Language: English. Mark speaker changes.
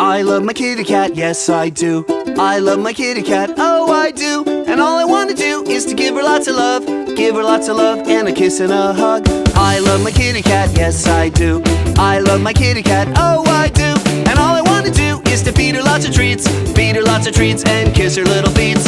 Speaker 1: I love my kitty cat, yes I do. I love my kitty cat, oh I do. And all I want to do is to give her lots of love, give her lots of love and a kiss and a hug. I love my kitty cat, yes I do. I love my kitty cat, oh I do. And all I want to do is to feed her lots of treats, feed her lots of treats and kiss her little feet.